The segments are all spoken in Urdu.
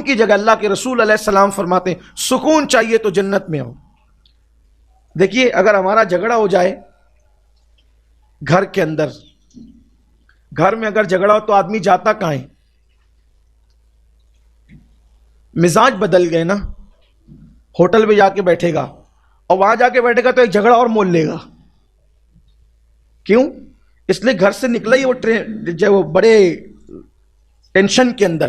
سکون کی جگہ اللہ کے رسول علیہ السلام فرماتے ہیں سکون چاہیے تو جنت میں آؤ۔ دیکھیے اگر ہمارا جھگڑا ہو جائے گھر کے اندر، گھر میں اگر جھگڑا ہو تو آدمی جاتا کہاں ہے؟ مزاج بدل گئے نا، ہوٹل پہ جا کے بیٹھے گا اور وہاں جا کے بیٹھے گا تو ایک جھگڑا اور مول لے گا۔ کیوں؟ اس لیے گھر سے نکلا ہی وہ جو بڑے ٹینشن کے اندر،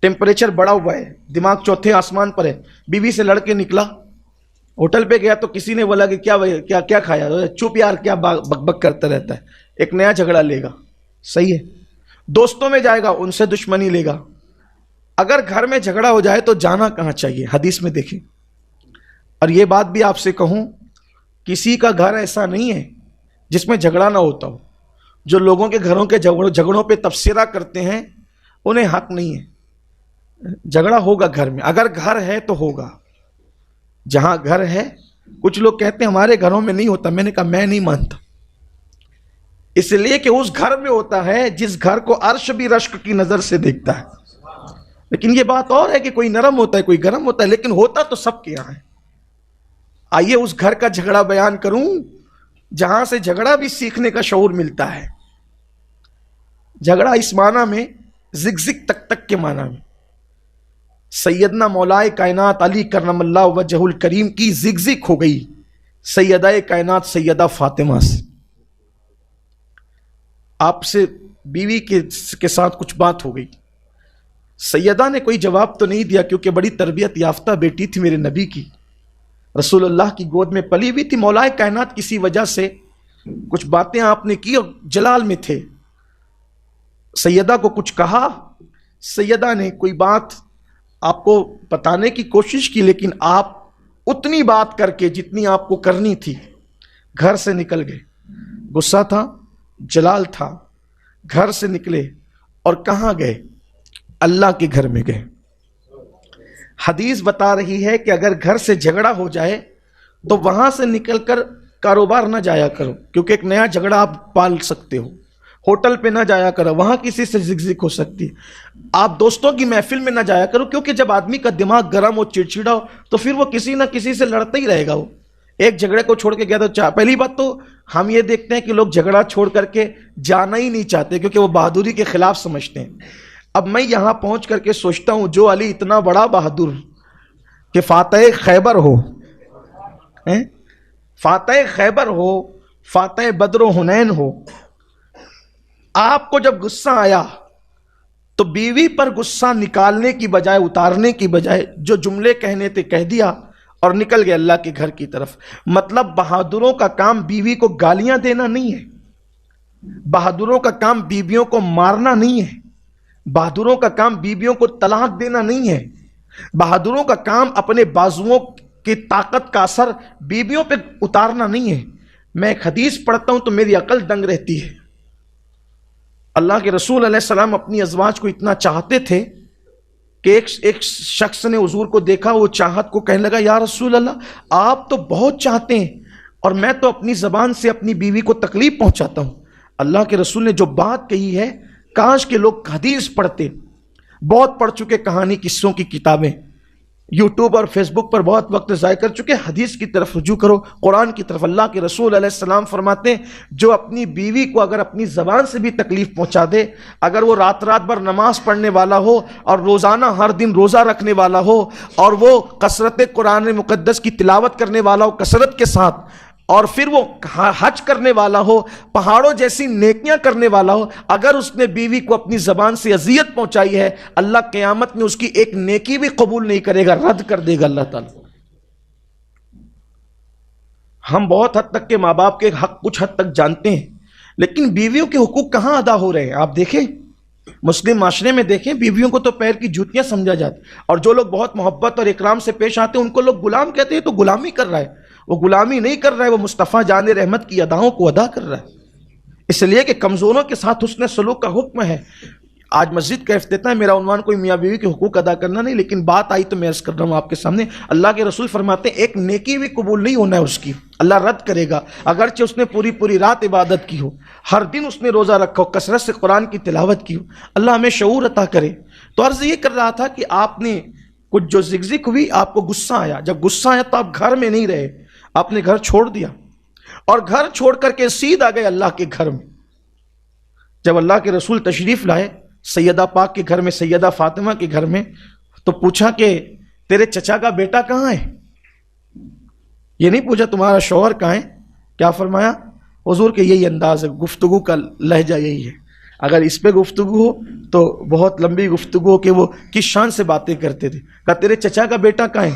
ٹیمپریچر بڑا ہوا ہے، دماغ چوتھے آسمان پر ہے، بیوی سے لڑ کے نکلا، ہوٹل پہ گیا تو کسی نے بولا کہ کیا کھایا؟ چپ یار، کیا بک بک کرتا رہتا ہے، ایک نیا جھگڑا لے گا۔ صحیح ہے۔ دوستوں میں جائے گا، ان سے دشمنی لے گا۔ اگر گھر میں جھگڑا ہو جائے تو جانا کہاں چاہیے؟ حدیث میں دیکھیں، اور یہ بات بھی آپ سے کہوں، کسی کا گھر ایسا نہیں ہے جس میں جھگڑا نہ ہوتا ہو۔ جو لوگوں کے گھروں کے جھگڑوں پہ تبصرہ کرتے ہیں انہیں حق نہیں ہے۔ جھگڑا ہوگا گھر میں، اگر گھر ہے تو ہوگا۔ جہاں گھر ہے، کچھ لوگ کہتے ہیں ہمارے گھروں میں نہیں ہوتا، میں نے کہا میں نہیں مانتا، اس لیے کہ اس گھر میں ہوتا ہے جس گھر کو عرش بھی رشک کی نظر سے دیکھتا ہے۔ لیکن یہ بات اور ہے کہ کوئی نرم ہوتا ہے کوئی گرم ہوتا ہے، لیکن ہوتا تو سب کے یہاں ہے۔ آئیے اس گھر کا جھگڑا بیان کروں جہاں سے جھگڑا بھی سیکھنے کا شعور ملتا ہے۔ جھگڑا اس معنی میں زگ زگ تک تک کے معنی میں، سیدنا مولائے کائنات علی کرم اللہ وجہ الکریم کی زگ زگ ہو گئی سیدہ کائنات سیدہ فاطمہ سے۔ آپ سے بیوی کے ساتھ کچھ بات ہو گئی، سیدہ نے کوئی جواب تو نہیں دیا کیونکہ بڑی تربیت یافتہ بیٹی تھی میرے نبی کی، رسول اللہ کی گود میں پلی ہوئی تھی۔ مولائے کائنات کسی وجہ سے کچھ باتیں آپ نے کی اور جلال میں تھے، سیدہ کو کچھ کہا، سیدہ نے کوئی بات آپ کو بتانے کی کوشش کی، لیکن آپ اتنی بات کر کے جتنی آپ کو کرنی تھی گھر سے نکل گئے۔ غصہ تھا، جلال تھا، گھر سے نکلے اور کہاں گئے؟ اللہ کے گھر میں گئے۔ حدیث بتا رہی ہے کہ اگر گھر سے جھگڑا ہو جائے تو وہاں سے نکل کر کاروبار نہ جایا کرو، کیونکہ ایک نیا جھگڑا آپ پال سکتے ہو۔ ہوٹل پہ نہ جایا کرو، وہاں کسی سے زگ زگ ہو سکتی ہے۔ آپ دوستوں کی محفل میں نہ جایا کرو، کیونکہ جب آدمی کا دماغ گرم ہو، چڑچڑا ہو، تو پھر وہ کسی نہ کسی سے لڑتا ہی رہے گا۔ وہ ایک جھگڑے کو چھوڑ کے گیا تو پہلی بات تو ہم یہ دیکھتے ہیں کہ لوگ جھگڑا چھوڑ کر کے جانا ہی نہیں چاہتے کیونکہ وہ بہادری کے خلاف سمجھتے ہیں۔ اب میں یہاں پہنچ کر کے سوچتا ہوں جو علی اتنا بڑا بہادر کہ فاتح خیبر ہو، فاتح خیبر ہو، فاتح بدر و حنین ہو، آپ کو جب غصہ آیا تو بیوی پر غصہ نکالنے کی بجائے، اتارنے کی بجائے، جو جملے کہنے تھے کہہ دیا اور نکل گئے اللہ کے گھر کی طرف۔ مطلب بہادروں کا کام بیوی کو گالیاں دینا نہیں ہے، بہادروں کا کام بیویوں کو مارنا نہیں ہے، بہادروں کا کام بیویوں کو طلاق دینا نہیں ہے، بہادروں کا کام اپنے بازوؤں کی طاقت کا اثر بیویوں پہ اتارنا نہیں ہے۔ میں ایک حدیث پڑھتا ہوں تو میری عقل دنگ رہتی ہے۔ اللہ کے رسول علیہ السلام اپنی ازواج کو اتنا چاہتے تھے کہ ایک شخص نے حضور کو دیکھا، وہ چاہت کو کہنے لگا یا رسول اللہ آپ تو بہت چاہتے ہیں اور میں تو اپنی زبان سے اپنی بیوی کو تکلیف پہنچاتا ہوں۔ اللہ کے رسول نے جو بات کہی ہے، کاش کہ لوگ حدیث پڑھتے، بہت پڑھ چکے کہانی قصوں کی کتابیں، یوٹیوب اور فیس بک پر بہت وقت ضائع کر چکے، حدیث کی طرف رجوع کرو، قرآن کی طرف۔ اللہ کے رسول علیہ السلام فرماتے ہیں جو اپنی بیوی کو اگر اپنی زبان سے بھی تکلیف پہنچا دے، اگر وہ رات بھر نماز پڑھنے والا ہو اور روزانہ ہر دن روزہ رکھنے والا ہو اور وہ کثرت قرآن مقدس کی تلاوت کرنے والا ہو کثرت کے ساتھ، اور پھر وہ حج کرنے والا ہو، پہاڑوں جیسی نیکیاں کرنے والا ہو، اگر اس نے بیوی کو اپنی زبان سے اذیت پہنچائی ہے، اللہ قیامت میں اس کی ایک نیکی بھی قبول نہیں کرے گا، رد کر دے گا اللہ تعالیٰ۔ ہم بہت حد تک کے ماں باپ کے حق کچھ حد تک جانتے ہیں، لیکن بیویوں کے حقوق کہاں ادا ہو رہے ہیں؟ آپ دیکھیں مسلم معاشرے میں دیکھیں، بیویوں کو تو پیر کی جوتیاں سمجھا جاتا، اور جو لوگ بہت محبت اور اکرام سے پیش آتے ہیں ان کو لوگ غلام کہتے ہیں۔ تو غلامی کر رہا ہے، وہ غلامی نہیں کر رہا ہے، وہ مصطفیٰ جان رحمت کی اداؤں کو ادا کر رہا ہے، اس لیے کہ کمزوروں کے ساتھ حسن سلوک کا حکم ہے۔ آج مسجد کا افتتاح ہے، میرا عنوان کوئی میاں بیوی کے حقوق ادا کرنا نہیں، لیکن بات آئی تو میں عرض کر رہا ہوں آپ کے سامنے۔ اللہ کے رسول فرماتے ہیں ایک نیکی بھی قبول نہیں ہونا ہے اس کی، اللہ رد کرے گا، اگرچہ اس نے پوری رات عبادت کی ہو، ہر دن اس نے روزہ رکھا ہو، کثرت سے قرآن کی تلاوت کی ہو۔ اللہ ہمیں شعور عطا کرے تو عرض یہ کر رہا تھا کہ آپ نے کچھ جو زگزگ ہوئی، آپ کو غصہ آیا، جب غصہ آیا تو آپ گھر میں نہیں رہے، آپ نے گھر چھوڑ دیا اور گھر چھوڑ کر کے سیدھا گئے اللہ کے گھر میں۔ جب اللہ کے رسول تشریف لائے سیدہ پاک کے گھر میں، سیدہ فاطمہ کے گھر میں، تو پوچھا کہ تیرے چچا کا بیٹا کہاں ہے؟ یہ نہیں پوچھا تمہارا شوہر کہاں ہے، کیا فرمایا؟ حضور کے یہی انداز ہے، گفتگو کا لہجہ یہی ہے، اگر اس پہ گفتگو ہو تو بہت لمبی گفتگو ہو کہ وہ کس شان سے باتیں کرتے تھے۔ کہا تیرے چچا کا بیٹا کہاں ہے؟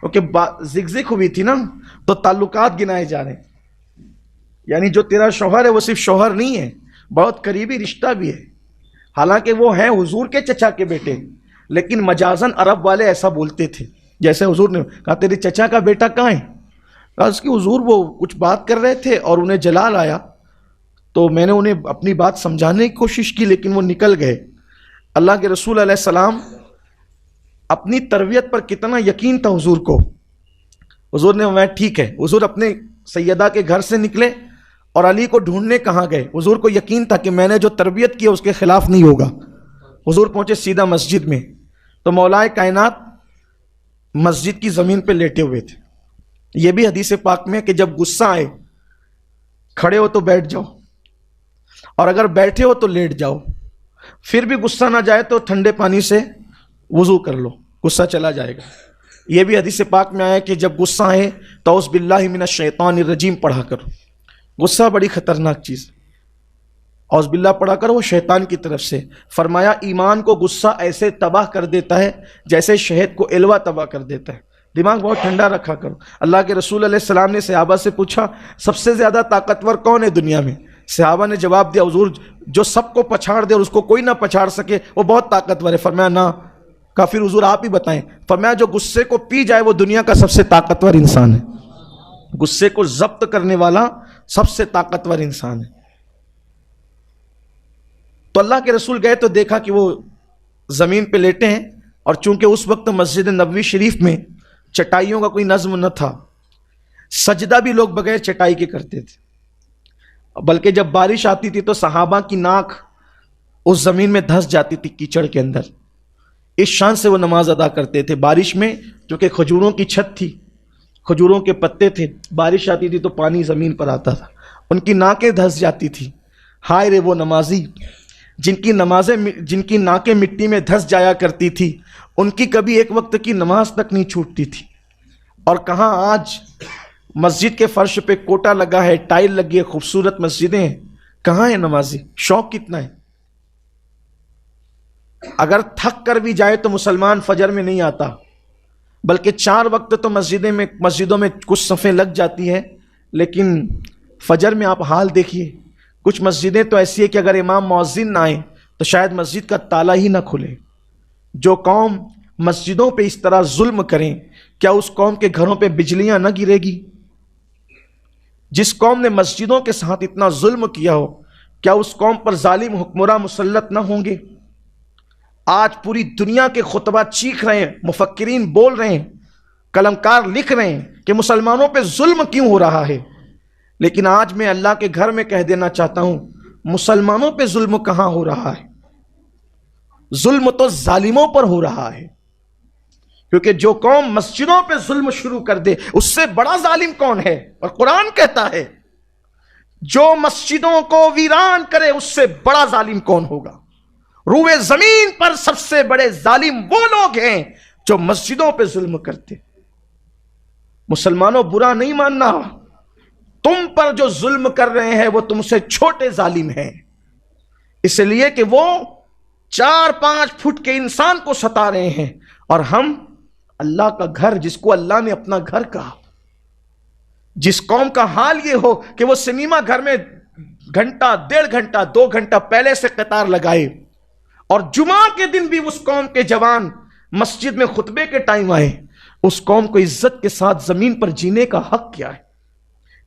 کیونکہ زگزگ ہوئی تھی نا، تو تعلقات گنائے جا رہے ہیں، یعنی جو تیرا شوہر ہے وہ صرف شوہر نہیں ہے، بہت قریبی رشتہ بھی ہے، حالانکہ وہ ہیں حضور کے چچا کے بیٹے، لیکن مجازن عرب والے ایسا بولتے تھے، جیسے حضور نے کہا تیرے چچا کا بیٹا کہاں ہے؟ اس کی حضور وہ کچھ بات کر رہے تھے اور انہیں جلال آیا، تو میں نے انہیں اپنی بات سمجھانے کی کوشش کی لیکن وہ نکل گئے۔ اللہ کے رسول علیہ السلام اپنی تربیت پر کتنا یقین تھا حضور کو، حضور نے فرمایا ٹھیک ہے۔ حضور اپنے سیدہ کے گھر سے نکلے اور علی کو ڈھونڈنے کہاں گئے؟ حضور کو یقین تھا کہ میں نے جو تربیت کی اس کے خلاف نہیں ہوگا۔ حضور پہنچے سیدھا مسجد میں، تو مولائے کائنات مسجد کی زمین پہ لیٹے ہوئے تھے۔ یہ بھی حدیث پاک میں ہے کہ جب غصہ آئے کھڑے ہو تو بیٹھ جاؤ، اور اگر بیٹھے ہو تو لیٹ جاؤ، پھر بھی غصہ نہ جائے تو ٹھنڈے پانی سے وضو کر لو، غصہ چلا جائے گا۔ یہ بھی حدیث پاک میں آیا کہ جب غصہ آئے تو اعوذ باللہ من الشیطان الرجیم پڑھا کرو۔ غصہ بڑی خطرناک چیز، اعوذ باللہ پڑھا کرو، وہ شیطان کی طرف سے۔ فرمایا ایمان کو غصہ ایسے تباہ کر دیتا ہے جیسے شہد کو الوا تباہ کر دیتا ہے۔ دماغ بہت ٹھنڈا رکھا کرو۔ اللہ کے رسول علیہ السلام نے صحابہ سے پوچھا سب سے زیادہ طاقتور کون ہے دنیا میں؟ صحابہ نے جواب دیا حضور جو سب کو پچھاڑ دے اور اس کو کوئی نہ پچھاڑ سکے وہ بہت طاقتور ہے۔ فرمایا نہ، کہا پھر حضور آپ ہی بتائیں۔ فرمایا جو غصے کو پی جائے وہ دنیا کا سب سے طاقتور انسان ہے، غصے کو ضبط کرنے والا سب سے طاقتور انسان ہے۔ تو اللہ کے رسول گئے تو دیکھا کہ وہ زمین پہ لیٹے ہیں، اور چونکہ اس وقت مسجد نبوی شریف میں چٹائیوں کا کوئی نظم نہ تھا، سجدہ بھی لوگ بغیر چٹائی کے کرتے تھے، بلکہ جب بارش آتی تھی تو صحابہ کی ناک اس زمین میں دھس جاتی تھی کیچڑ کے اندر، اس شان سے وہ نماز ادا کرتے تھے۔ بارش میں چونکہ کھجوروں کی چھت تھی، کھجوروں کے پتے تھے، بارش آتی تھی تو پانی زمین پر آتا تھا، ان کی ناکیں دھس جاتی تھی۔ ہائے رے وہ نمازی جن کی ناکیں مٹی میں دھس جایا کرتی تھی، ان کی کبھی ایک وقت کی نماز تک نہیں چھوٹتی تھی۔ اور کہاں آج مسجد کے فرش پہ کوٹا لگا ہے، ٹائل لگی ہے، خوبصورت مسجدیں ہیں، کہاں ہے نمازی؟ شوق کتنا ہے؟ اگر تھک کر بھی جائے تو مسلمان فجر میں نہیں آتا، بلکہ 4 وقت تو مسجدوں میں کچھ صفیں لگ جاتی ہیں، لیکن فجر میں آپ حال دیکھیے، کچھ مسجدیں تو ایسی ہے کہ اگر امام مؤذن نہ آئے تو شاید مسجد کا تالا ہی نہ کھلے۔ جو قوم مسجدوں پہ اس طرح ظلم کریں، کیا اس قوم کے گھروں پہ بجلیاں نہ گرے گی؟ جس قوم نے مسجدوں کے ساتھ اتنا ظلم کیا ہو، کیا اس قوم پر ظالم حکمراں مسلط نہ ہوں گے؟ آج پوری دنیا کے خطبہ چیخ رہے ہیں، مفکرین بول رہے ہیں، قلمکار لکھ رہے ہیں کہ مسلمانوں پہ ظلم کیوں ہو رہا ہے، لیکن آج میں اللہ کے گھر میں کہہ دینا چاہتا ہوں مسلمانوں پہ ظلم کہاں ہو رہا ہے؟ ظلم تو ظالموں پر ہو رہا ہے، کیونکہ جو قوم مسجدوں پہ ظلم شروع کر دے اس سے بڑا ظالم کون ہے؟ اور قرآن کہتا ہے جو مسجدوں کو ویران کرے اس سے بڑا ظالم کون ہوگا؟ روئے زمین پر سب سے بڑے ظالم وہ لوگ ہیں جو مسجدوں پہ ظلم کرتے۔ مسلمانوں برا نہیں ماننا، تم پر جو ظلم کر رہے ہیں وہ تم سے چھوٹے ظالم ہیں، اس لیے کہ وہ 4-5 فٹ کے انسان کو ستا رہے ہیں، اور ہم اللہ کا گھر، جس کو اللہ نے اپنا گھر کہا، جس قوم کا حال یہ ہو کہ وہ سنیما گھر میں گھنٹہ 1.5 گھنٹہ 2 گھنٹہ پہلے سے قطار لگائے، اور جمعہ کے دن بھی اس قوم کے جوان مسجد میں خطبے کے ٹائم آئے، اس قوم کو عزت کے ساتھ زمین پر جینے کا حق کیا ہے؟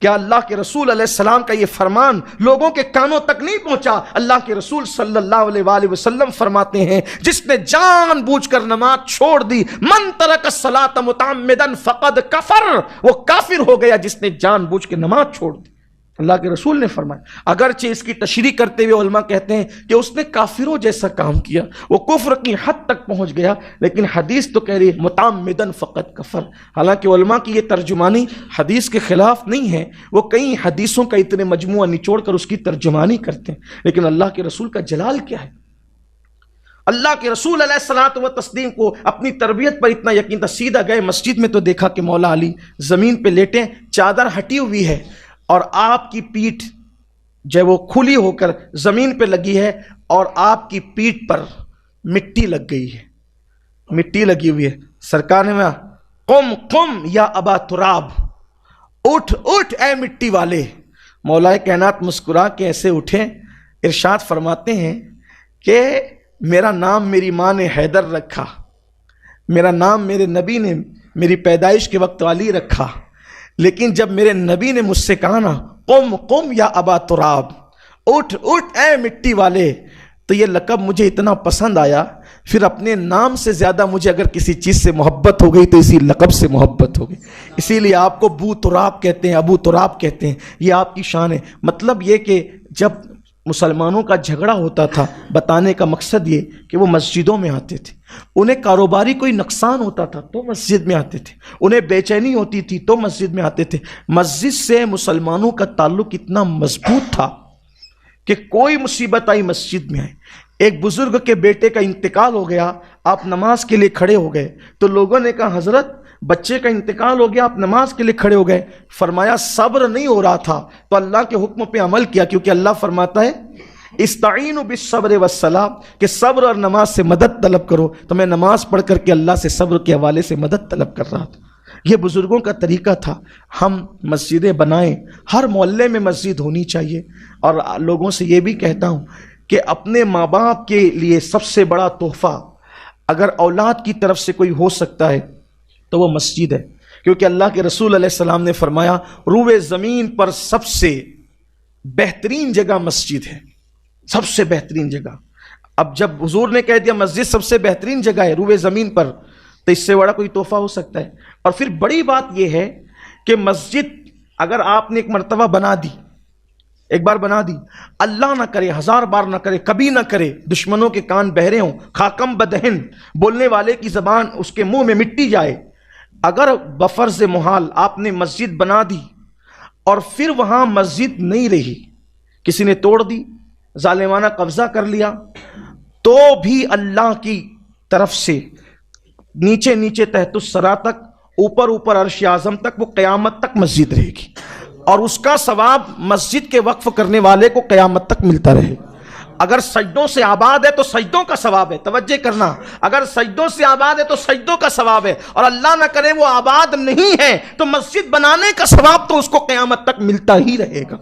کیا اللہ کے رسول علیہ السلام کا یہ فرمان لوگوں کے کانوں تک نہیں پہنچا؟ اللہ کے رسول صلی اللہ علیہ وآلہ وسلم فرماتے ہیں جس نے جان بوجھ کر نماز چھوڑ دی، من ترک الصلاۃ متعمدا فقد کفر، وہ کافر ہو گیا جس نے جان بوجھ کے نماز چھوڑ دی۔ اللہ کے رسول نے فرمایا، اگرچہ اس کی تشریح کرتے ہوئے علماء کہتے ہیں کہ اس نے کافروں جیسا کام کیا، وہ کفر کی حد تک پہنچ گیا، لیکن حدیث تو کہہ رہی ہے متعمدن فقط کفر۔ حالانکہ علماء کی یہ ترجمانی حدیث کے خلاف نہیں ہے، وہ کئی حدیثوں کا اتنے مجموعہ نچوڑ کر اس کی ترجمانی کرتے ہیں، لیکن اللہ کے رسول کا جلال کیا ہے؟ اللہ کے رسول علیہ الصلوۃ والتسلیم کو اپنی تربیت پر اتنا یقین تھا، سیدھا گئے مسجد میں تو دیکھا کہ مولا علی زمین پہ لیٹے، چادر ہٹی ہوئی ہے اور آپ کی پیٹھ جو وہ کھلی ہو کر زمین پہ لگی ہے اور آپ کی پیٹھ پر مٹی لگ گئی ہے، مٹی لگی ہوئی ہے۔ سرکار نے کہا قم قم یا ابا تراب، اٹھ اٹھ اے مٹی والے۔ مولا کائنات مسکرا کے ایسے اٹھے، ارشاد فرماتے ہیں کہ میرا نام میری ماں نے حیدر رکھا، میرا نام میرے نبی نے میری پیدائش کے وقت علی رکھا، لیکن جب میرے نبی نے مجھ سے کہا نا قم قم یا ابا تراب، اٹھ اٹھ اے مٹی والے، تو یہ لقب مجھے اتنا پسند آیا، پھر اپنے نام سے زیادہ مجھے اگر کسی چیز سے محبت ہو گئی تو اسی لقب سے محبت ہو گئی، اسی لیے آپ کو بو تراب کہتے ہیں، ابو تراب کہتے ہیں، یہ آپ کی شان ہے۔ مطلب یہ کہ جب مسلمانوں کا جھگڑا ہوتا تھا، بتانے کا مقصد یہ کہ وہ مسجدوں میں آتے تھے، انہیں کاروباری کوئی نقصان ہوتا تھا تو مسجد میں آتے تھے، انہیں بے چینی ہوتی تھی تو مسجد میں آتے تھے۔ مسجد سے مسلمانوں کا تعلق اتنا مضبوط تھا کہ کوئی مصیبت آئی مسجد میں آئے۔ ایک بزرگ کے بیٹے کا انتقال ہو گیا، آپ نماز کے لیے کھڑے ہو گئے تو لوگوں نے کہا حضرت بچے کا انتقال ہو گیا، آپ نماز کے لیے کھڑے ہو گئے۔ فرمایا صبر نہیں ہو رہا تھا تو اللہ کے حکم پہ عمل کیا، کیونکہ اللہ فرماتا ہے استعینوا بالصبر والصلاۃ کہ صبر اور نماز سے مدد طلب کرو، تو میں نماز پڑھ کر کے اللہ سے صبر کے حوالے سے مدد طلب کر رہا تھا۔ یہ بزرگوں کا طریقہ تھا۔ ہم مسجدیں بنائیں، ہر محلے میں مسجد ہونی چاہیے، اور لوگوں سے یہ بھی کہتا ہوں کہ اپنے ماں باپ کے لیے سب سے بڑا تحفہ اگر اولاد کی طرف سے کوئی ہو سکتا ہے تو وہ مسجد ہے، کیونکہ اللہ کے رسول علیہ السلام نے فرمایا روئے زمین پر سب سے بہترین جگہ مسجد ہے، سب سے بہترین جگہ۔ اب جب حضور نے کہہ دیا مسجد سب سے بہترین جگہ ہے روئے زمین پر، تو اس سے بڑا کوئی تحفہ ہو سکتا ہے؟ اور پھر بڑی بات یہ ہے کہ مسجد اگر آپ نے ایک مرتبہ بنا دی، ایک بار بنا دی، اللہ نہ کرے ہزار بار نہ کرے، کبھی نہ کرے دشمنوں کے کان بہرے ہوں، خاکم بدہن، بولنے والے کی زبان اس کے منہ میں مٹی جائے، اگر بفرض محال آپ نے مسجد بنا دی اور پھر وہاں مسجد نہیں رہی، کسی نے توڑ دی، ظالمانہ قبضہ کر لیا، تو بھی اللہ کی طرف سے نیچے نیچے تحت الثری تک، اوپر اوپر عرش اعظم تک، وہ قیامت تک مسجد رہے گی، اور اس کا ثواب مسجد کے وقف کرنے والے کو قیامت تک ملتا رہے۔ اگر سجدوں سے آباد ہے تو سجدوں کا ثواب ہے، توجہ کرنا، اگر سجدوں سے آباد ہے تو سجدوں کا ثواب ہے، اور اللہ نہ کرے وہ آباد نہیں ہے تو مسجد بنانے کا ثواب تو اس کو قیامت تک ملتا ہی رہے گا۔